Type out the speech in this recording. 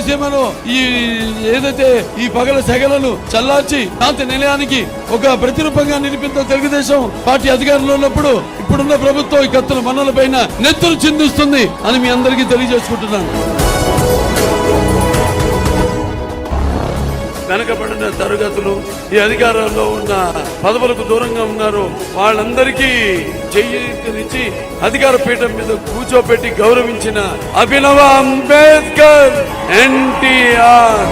రాయలసీమలో ఈ ఏదైతే ఈ పగల సెగలను చల్లార్చి శాంతి నిలయానికి ఒక ప్రతిరూపంగా నిలిపిన తెలుగుదేశం పార్టీ అధికారంలో ఉన్నప్పుడు ఇప్పుడున్న ప్రభుత్వం ఈ కత్తుల మన్నల పైన నెత్తులు చిందిస్తుంది అని మీ అందరికీ తెలియజేసుకుంటున్నాను. వెనకబడిన తరగతులు ఈ అధికారంలో ఉన్న పదవులకు దూరంగా ఉన్నారు, వాళ్ళందరికీ చెయ్యినిచ్చి అధికార పీఠం మీద కూర్చోపెట్టి గౌరవించిన అభినవ అంబేద్కర్ ఎన్టీఆర్.